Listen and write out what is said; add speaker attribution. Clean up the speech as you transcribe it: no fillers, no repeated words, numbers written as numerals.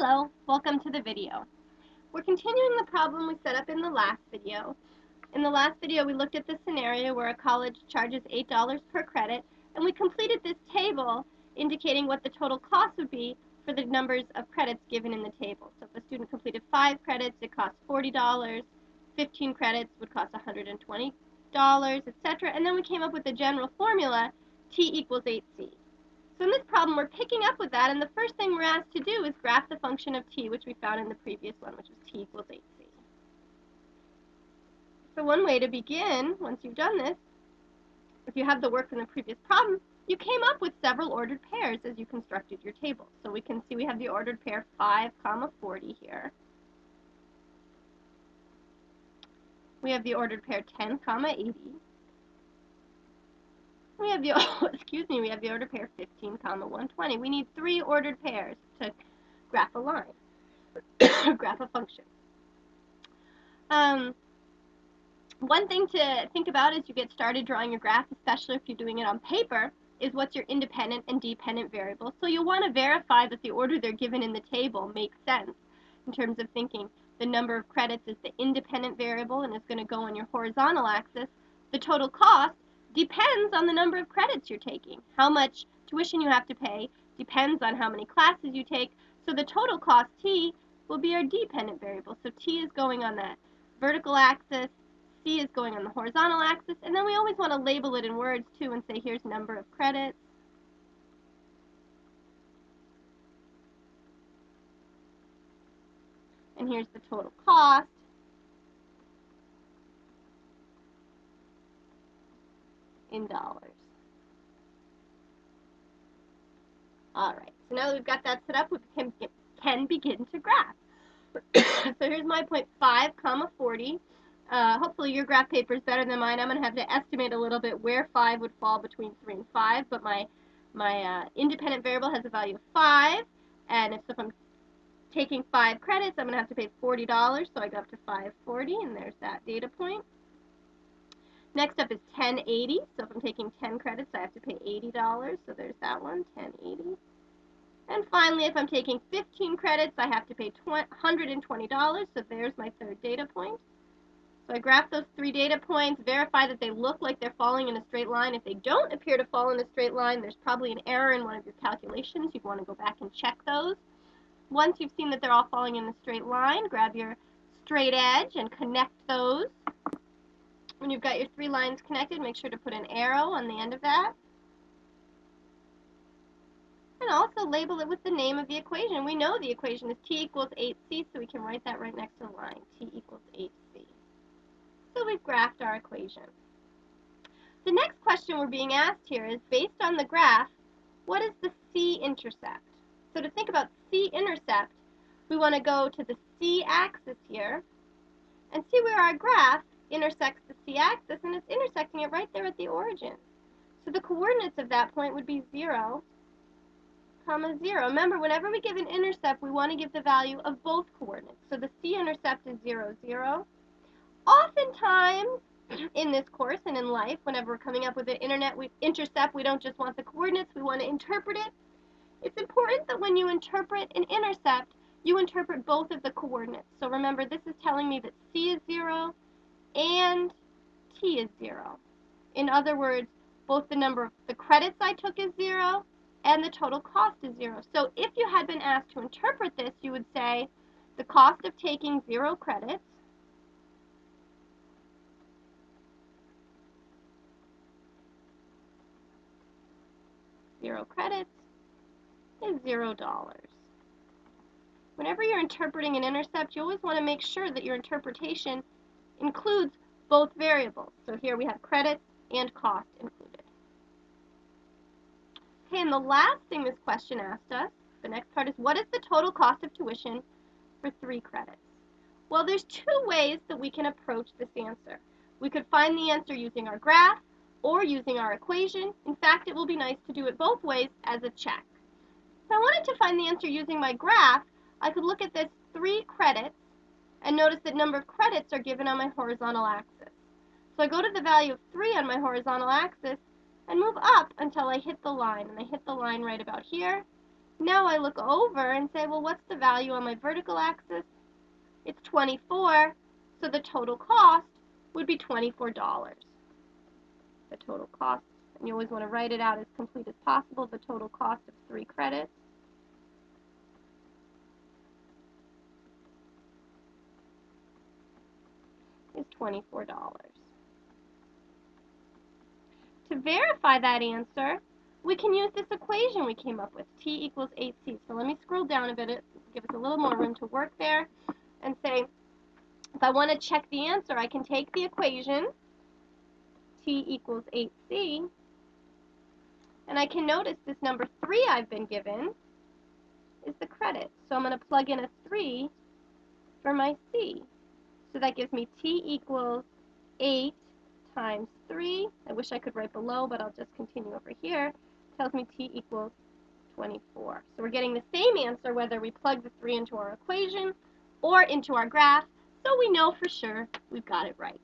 Speaker 1: Hello, welcome to the video. We're continuing the problem we set up in the last video. In the last video, we looked at the scenario where a college charges $8 per credit, and we completed this table indicating what the total cost would be for the numbers of credits given in the table. So if a student completed 5 credits, it costs $40, 15 credits would cost $120, etc. And then we came up with a general formula, T equals 8C. So in this problem, we're picking up with that, and the first thing we're asked to do is graph the function of t, which we found in the previous one, which was t equals 8c. So one way to begin, once you've done this, if you have the work from the previous problem, you came up with several ordered pairs as you constructed your table. So we can see we have the ordered pair 5, 40 here. We have the ordered pair 10, 80. We have the we have the ordered pair 15, 120. We need 3 ordered pairs to graph a line, graph a function. One thing to think about as you get started drawing your graph, especially if you're doing it on paper, is what's your independent and dependent variables. So you'll want to verify that the order they're given in the table makes sense in terms of thinking the number of credits is the independent variable and is going to go on your horizontal axis. The total cost depends on the number of credits you're taking. How much tuition you have to pay depends on how many classes you take. So the total cost, t, will be our dependent variable. So t is going on that vertical axis, c is going on the horizontal axis, and then we always want to label it in words too and say here's number of credits. And here's the total cost. In dollars. Alright, so now that we've got that set up, we can begin to graph. So here's my point 5, 40. Hopefully your graph paper is better than mine. I'm going to have to estimate a little bit where 5 would fall between 3 and 5, but my independent variable has a value of 5, and if I'm taking 5 credits, I'm going to have to pay $40, so I go up to 540, and there's that data point. Next up is 1080, so if I'm taking 10 credits, I have to pay $80, so there's that one, 1080. And finally, if I'm taking 15 credits, I have to pay $120, so there's my third data point. So I graph those 3 data points, verify that they look like they're falling in a straight line. If they don't appear to fall in a straight line, there's probably an error in one of your calculations. You'd want to go back and check those. Once you've seen that they're all falling in a straight line, grab your straight edge and connect those. When you've got your 3 lines connected, make sure to put an arrow on the end of that. And also label it with the name of the equation. We know the equation is t equals 8c, so we can write that right next to the line, t equals 8c. So we've graphed our equation. The next question we're being asked here is, based on the graph, what is the c-intercept? So to think about c-intercept, we want to go to the c-axis here and see where our graph intersects the c-axis, and it's intersecting it right there at the origin. So the coordinates of that point would be 0, 0. Remember, whenever we give an intercept, we want to give the value of both coordinates. So the c-intercept is 0, 0. Oftentimes, in this course and in life, whenever we're coming up with an intercept, we don't just want the coordinates, we want to interpret it. It's important that when you interpret an intercept, you interpret both of the coordinates. So remember, this is telling me that c is 0 and t is 0. In other words, both the number of the credits I took is 0 and the total cost is 0. So if you had been asked to interpret this, you would say the cost of taking 0 credits is $0. Whenever you're interpreting an intercept, you always want to make sure that your interpretation includes both variables. So here we have credits and cost included. Okay, and the last thing this question asked us, the next part, is what is the total cost of tuition for 3 credits? Well, there's 2 ways that we can approach this answer. We could find the answer using our graph or using our equation. In fact, it will be nice to do it both ways as a check. If I wanted to find the answer using my graph, I could look at this 3 credits and notice that number of credits are given on my horizontal axis. So I go to the value of 3 on my horizontal axis and move up until I hit the line. And I hit the line right about here. Now I look over and say, well, what's the value on my vertical axis? It's 24, so the total cost would be $24. The total cost, and you always want to write it out as complete as possible, the total cost of 3 credits is $24. To verify that answer, we can use this equation we came up with, T equals 8C. So let me scroll down a bit, give us a little more room to work there, and say, if I want to check the answer, I can take the equation, T equals 8C, and I can notice this number 3 I've been given is the credit. So I'm going to plug in a 3 for my C. So that gives me T equals 8 times 3. I wish I could write below, but I'll just continue over here. It tells me T equals 24. So we're getting the same answer whether we plug the 3 into our equation or into our graph, so we know for sure we've got it right.